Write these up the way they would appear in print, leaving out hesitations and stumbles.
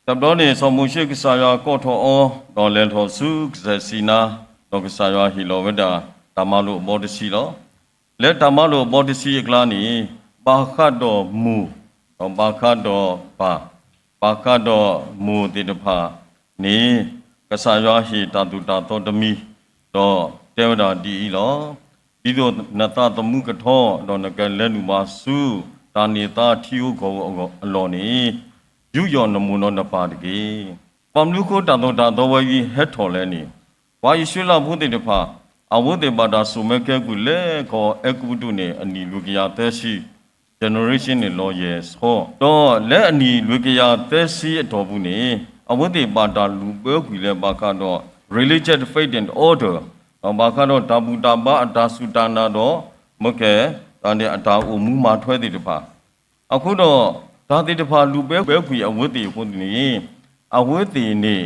tập đó thì sau một chiếc xe có thọ đó lên thọ su cái sina đó cái xe hi lo với đã tamalu body si lo lấy tamalu body si cái này ba khát đó mu ba khát đó ba khát đó mu thì được pa ni cái xe hi ta tu ta to đâm mi đó theo đó đi lo đi đó nát ta mu cái thọ đó là cái lên ba su ta ni ta thiêu có lo ni yu yon no mu no na pa de ge pam lu ko ta do wa yi het tho le ni wa yi shwe la bu de pha a wo de ba da su me ke ku le ko e ku tu ne ani lu kya te shi generation ne lo ye so do le ani lu kya te shi do bu ne a wo de ba da lu pe ku le ba ka do religious faith and order ba ka do ta bu ta ba ta su ta na do mo ke ta ne ata u mu ma thwe de pha a khu doဒါတိတဖာလူပဲခွေအဝတ်တီဖို့နေအဝတ်တီနေ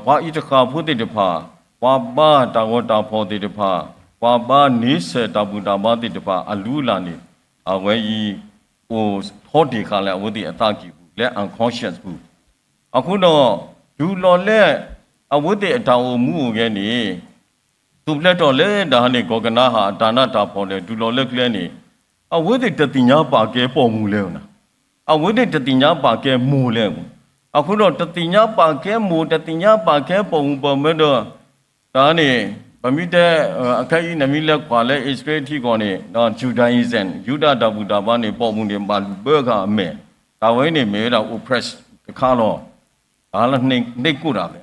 ဘာဤတခါဖို့တိတဖာဘာဘာတာဝတာဖို့တိတဖာဘာဘာနေစေတဘူတာဘာတိတဖာအလူလာနေအဝဲဤဟိုထောဒီခါလဲအဝတ်တီအတကြီးဘူးလဲ unconscious ဘူးအခုတော့လူလော်လက်အဝတ်တီအတောင်မှုခဲ့နေသူလက်တော့လဲဒါနဲ့ကောကနာဟာဒါနတာဖို့လဲဒူလော်လက်ကလဲနေအဝတ်တီတတိညာပါကဲပေါ်မှုလဲနော်အဝိဒတတိညာပါကဲမူလဲအခုတော့တတိညာပါကဲမူတတိညာပါကဲပုံပေါ်မဲ့တော့ဒါနေဗမိတဲ့အခိုင်နမီလက်ခွာလဲအစ္စရေးတီကောနေတော့ဂျူဒိုင်းဇန်ယူဒတာဘူတာဘာနေပေါ်မှုနေပါဘေကအမေဒါဝိနေမဲတော့ oppress တခါတော့ဒါလည်းနှိတ်ကုတာပဲ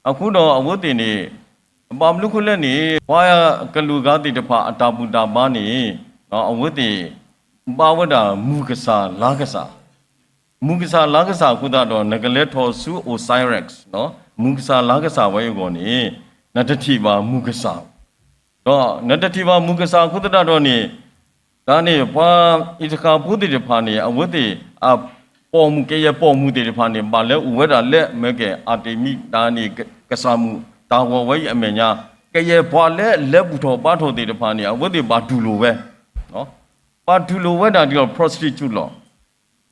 အခုတော့အဝတ်တင်နေပါမလူခုလက်နေဘွားကလူကားတိတဖာအတာဘူတာဘာနေတော့အဝတ်တင်ပါဝဒမူကစားလာကစားမူကစားလာကစားခုတော့ငကလက်ထော်စုအိုဆိုင်ရက်စ်နော်မူကစားလာကစားဝဲကောနေနတတိပါမူကစားတော့နတတိပါမူကစားခုတော့နေဒါနေဘာဣတခါဘုဒ္ဓတဖာနေအဝတ်တိအပေါ်မူကေရပေါ်မူတေတဖာနေပါလဲဥဝဲတာလက်မဲကေအာတေမိဒါနေကစားမှုတာဝဝဲအမေညာကေရဘွာလဲလက်ဘူးထော်ပါထော်တေတဖာနေအဝတ်တိပါဒူလိုပဲနော်ပါဒူလိုဝဲတာဒီတော့ prostitute လော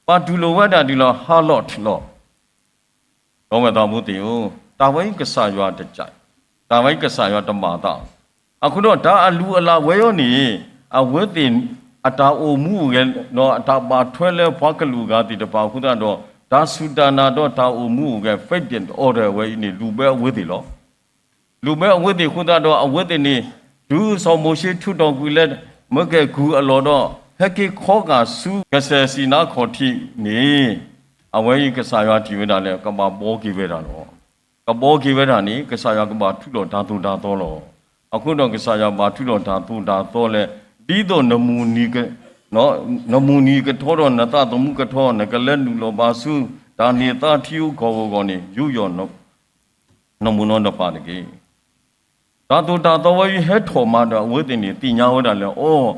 ပါဒူလိုဝဲတာဒီတော့ harlot လောတော့မတော်ဘူးတေကိုတာဝိကဆာရွာတကြိုက်တာဝိကဆာရွာတမာတာအခုတော့ဒါအလူအလာဝဲရောနေအဝဲတင်အတာအိုမှုရဲ့တော့အတာပါထွဲလဲဖွားကလူကတိတပါခုတော့ဒါဆူတာနာတော့တာအိုမှုရဲ့ faith and order ဝဲနေလူပဲအဝဲတေလောလူပဲအဝဲတေခုတော့အဝဲတေနေဒူဆောင်မိုရှိထုတော်ကူလက်မကဲကူအလောတော့ဟက်ကီခောကစုကဆစီနာခေါ်တိနေအဝဲကဆာရွာတီဝဲတာလဲကဘာဘောကိဝဲတာလောကဘောကိဝဲတာနေကဆာရွာကဘာထုတော်ဓာတုဓာတော်လောအခုတော့ကဆာရွာဘာထုတော်ဓာတုဓာတော်လဲဒီတော့နမူနီကနော်နမူနီကထောတော်နတသမုကထောနကလက်လူလောဘာစုဒါနေတာထီယုခေါ်ကောနေယူယောနမူနောနပါတကေဓာတုဓာတော်ဝဲဟဲထောမှာတော့ဝဲတင်နေတိညာဝဲတာလဲအော်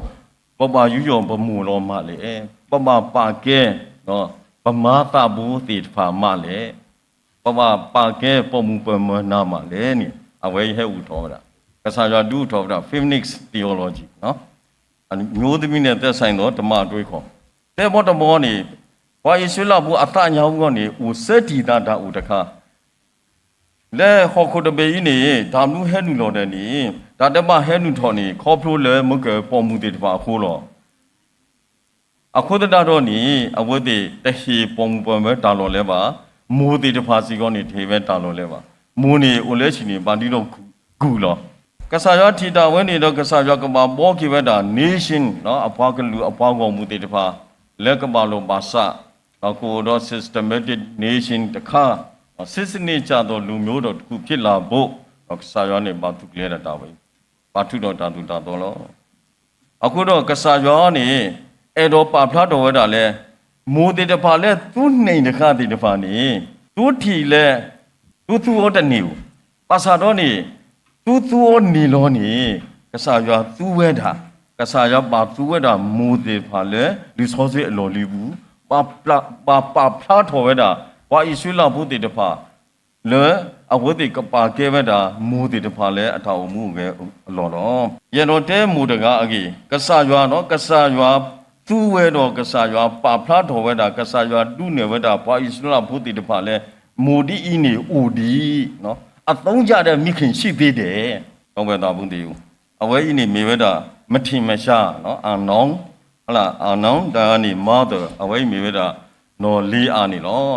ပပယူယောပမှုလောမလေပပပါကဲနော်ပမာတာဘူးတိဖာမလေပပပါကဲပမှုပမနာမလေနိအဝဲဟဲဥထောတာကဆာရဒုထောတာ feminist theology နော်အမျိုးသမီးနဲ့သက်ဆိုင်သောဓမ္မအတွေးခေါ်တဲ့ဘောတမောနေဘာယေရှုလာဘူးအတညာဘူးကနေဥစက်တီတာဥတခါလဲဟောခုတပေကြီးနေဒါမှုဟဲနူလော်တဲ့နေဒါတမဟဲနူထော်နေခေါ်ဖလို့လဲမကပေါ်မှုတေတပါခိုးလောအခုတတော်နေအဝတ်တေတဟီပေါ်မှုပေါ်မဲ့တာလော်လဲပါမိုးတေတဖာစီကောနေထေပဲတာလော်လဲပါမိုးနေအိုလဲချီနေပါတီတော့ဂူလောကဆာရထီတာဝဲနေတော့ကဆာရကဘာဘောကိဝဲတာ nation နော်အဖွားကလူအဖွားကောင်မှုတေတဖာလက်ကဘာလုံးပါစအခုတော့ systematic nation တခါစစ်စနစ်ကြတော့လူမျိုးတော်တစ်ခုဖြစ်လာဖို့ကဆာရွာနဲ့ဘာသူကလေးတာပဲဘာထုတော်တာသူတာတော့လောအခုတော့ကဆာရွာနဲ့အဲ့တော့ပါဖလားတော်ဝဲတာလဲမိုးတေတဖာလဲသူ့နှိမ်တခါတေတဖာနေသူ့ထီလဲသူ့ဟောတနေဘူးပါစာတော့နေသူ့ဟောနေလောနေကဆာရွာသူ့ဝဲတာကဆာရွာပါသူ့ဝဲတာမိုးတေဖာလဲလူစောစေအလော်လေးဘူးပါဖလားတော်ဝဲတာဝါဣဆွေလာဘုတေတဖာလဲအဝတ်တေကပါကဲဝဲတာမူတေတဖာလဲအထောက်အမှုပဲအလော်တော့ရတော့တဲမူတကားအကြီးကဆာရွာနော်ကဆာရွာ သူဝဲတော်ကစားရွာပါဖလားတော်ဝဲတာကစားရွာဒုနေဝဲတာဘာဣစလာဖို့တိတဖာလဲမိုဒီအင်းနေအိုဒီနော်အသုံးကြတဲ့မိခင်ရှိသေးတယ်ကောင်းပဲတာဘူးတည်ဘူးအဝဲအင်းနေမေဝဲတာမထင်မရှားနော်အနောင်ဟလာအနောင်ဒါကနေမာတော့အဝဲမေဝဲတာနော်လေးအာနေလော